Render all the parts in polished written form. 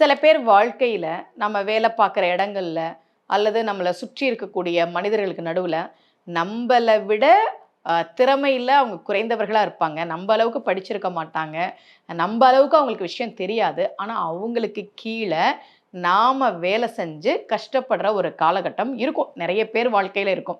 சில பேர் வாழ்க்கையில நம்ம வேலை பார்க்குற இடங்கள்ல, அல்லது நம்மள சுற்றி இருக்கக்கூடிய மனிதர்களுக்கு நடுவுல, நம்பள விட திறமையில அவங்க குறைந்தவர்களா இருப்பாங்க. நம்ப அளவுக்கு படிச்சிருக்க மாட்டாங்க. நம்ப அளவுக்கு அவங்களுக்கு விஷயம் தெரியாது. ஆனா, அவங்களுக்கு கீழ நாம வேலை செஞ்சு கஷ்டப்படுற ஒரு காலகட்டம் இருக்கும். நெறைய பேர் வாழ்க்கையில இருக்கும்.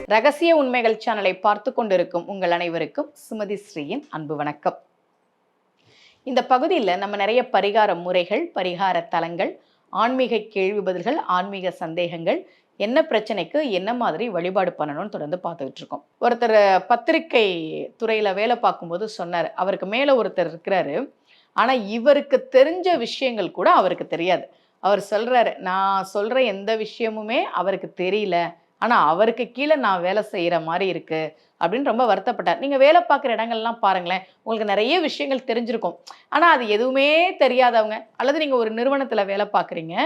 ரகசிய உண்மைகள் சேனலை பார்த்துக் கொண்டிருக்கும் உங்கள் அனைவருக்கும் சுமதி ஸ்ரீயின் அன்பு வணக்கம். இந்த பகுதியில நம்ம நெறைய பரிகார முறைகள், பரிகார தலங்கள், ஆன்மீக கேள்வி பதில்கள், ஆன்மீக சந்தேகங்கள், என்ன பிரச்சனைக்கு என்ன மாதிரி வழிபாடு பண்ணணும்னு தொடர்ந்து பார்த்துக்கிட்டு இருக்கோம். ஒருத்தர் பத்திரிக்கை துறையில வேலை பார்க்கும்போது சொன்னாரு. அவருக்கு மேல ஒருத்தர் இருக்கிறாரு. ஆனா இவருக்கு தெரிஞ்ச விஷயங்கள் கூட அவருக்கு தெரியாது. அவர் சொல்றாரு, "நான் சொல்ற எந்த விஷயமுமே அவருக்கு தெரியல. ஆனா அவருக்கு கீழ நான் வேலை செய்ற மாரி இருக்கு." அப்படின்னு ரொம்ப வருத்தப்பட்டார். நீங்க வேலை பார்க்குற இடங்கள்லாம் பாருங்களேன். உங்களுக்கு நெறைய விஷயங்கள் தெரிஞ்சிருக்கும். ஆனா அது எதுவுமே தெரியாதவங்க, அல்லது நீங்க ஒரு நிறுவனத்தில வேலை பார்க்குறீங்க.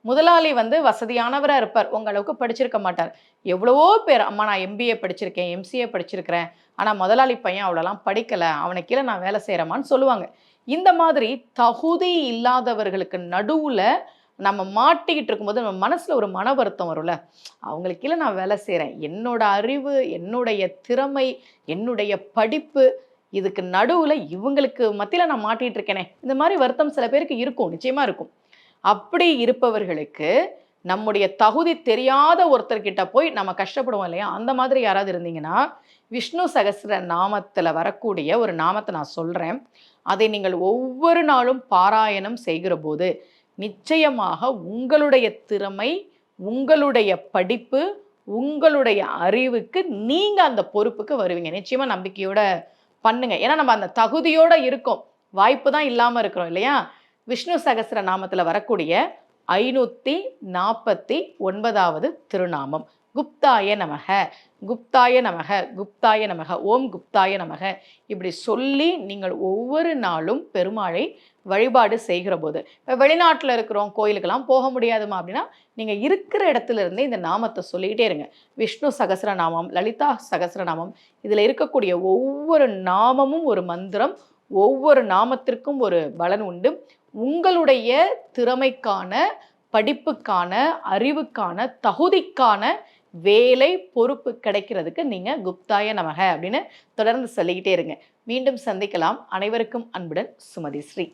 முதலாளி வந்து வசதியானவரா இருப்பார். உங்க அளவுக்கு படிச்சிருக்க மாட்டார். எவ்வளவோ பேர், "அம்மா நான் எம்பிஏ படிச்சிருக்கேன், எம்சிஏ படிச்சிருக்கிறேன். ஆனா முதலாளி பையன் அவ்வளோலாம் படிக்கல. அவனுக்கு கீழ நான் வேலை செய்றேம்மான்னு" சொல்லுவாங்க. இந்த மாதிரி தகுதி இல்லாதவர்களுக்கு நடுவுல நம்ம மாட்டிக்கிட்டு இருக்கும்போது, நம்ம மனசுல ஒரு மன வருத்தம் வரும்ல. அவங்களுக்கு கீழ நான் வேலை செய்றேன். என்னோட அறிவு, என்னுடைய திறமை, என்னுடைய படிப்பு, இதுக்கு நடுவுல இவங்களுக்கு மத்தியில நான் மாட்டிட்டு இருக்கேனே! இந்த மாரி வருத்தம் சில பேருக்கு இருக்கும். நிச்சயமா இருக்கும். அப்படி இருப்பவர்களுக்கு, நம்முடைய தகுதி தெரியாத ஒருத்தர்கிட்ட போய் நம்ம கஷ்டப்படுவோம் இல்லையா? அந்த மாதிரி யாராவது இருந்தீங்கன்னா, விஷ்ணு சகஸ்ர நாமத்தில வரக்கூடிய ஒரு நாமத்த நான் சொல்றேன். அதை நீங்கள் ஒவ்வொரு நாளும் பாராயணம் செய்கிறபோது, நிச்சயமாக உங்களுடைய திறமை, உங்களுடைய படிப்பு, உங்களுடைய அறிவுக்கு நீங்க அந்த பொறுப்புக்கு வருவீங்க. நிச்சயமா நம்பிக்கையோட பண்ணுங்க. ஏன்னா நம்ம அந்த தகுதியோட இருக்கோம். வாய்ப்பு தான் இல்லாம இருக்கிறோம் இல்லையா? விஷ்ணு சகஸ்ர நாமத்தில வரக்கூடிய 549வது திருநாமம். குப்தாய நமக, குப்தாய நமக, குப்தாய நமக, ஓம் குப்தாய நமக. இப்படி சொல்லி நீங்கள் ஒவ்வொரு நாளும் பெருமாளை வழிபாடு செய்கிறபோது, இப்ப வெளிநாட்ல இருக்கிறோம், கோயிலுக்கெல்லாம் போக முடியாதும்மா அப்படின்னா, நீங்க இருக்கிற இடத்துல இருந்தே இந்த நாமத்த சொல்லிக்கிட்டே இருங்க. விஷ்ணு சகஸ்ரநாமம், லலிதா சகஸ்ரநாமம், இதில இருக்கக்கூடிய ஒவ்வொரு நாமமும் ஒரு மந்திரம். ஒவ்வொரு நாமத்திற்கும் ஒரு பலன் உண்டு. உங்களுடைய திறமைக்கான, படிப்புக்கான, அறிவுக்கான, தகுதிக்கான வேலை, பொறுப்பு கிடைக்கிறதுக்கு நீங்க குப்தாய நமக அப்படின்னு தொடர்ந்து சொல்லிக்கிட்டே இருங்க. மீண்டும் சந்திக்கலாம். அனைவருக்கும் அன்புடன் சுமதி ஸ்ரீ.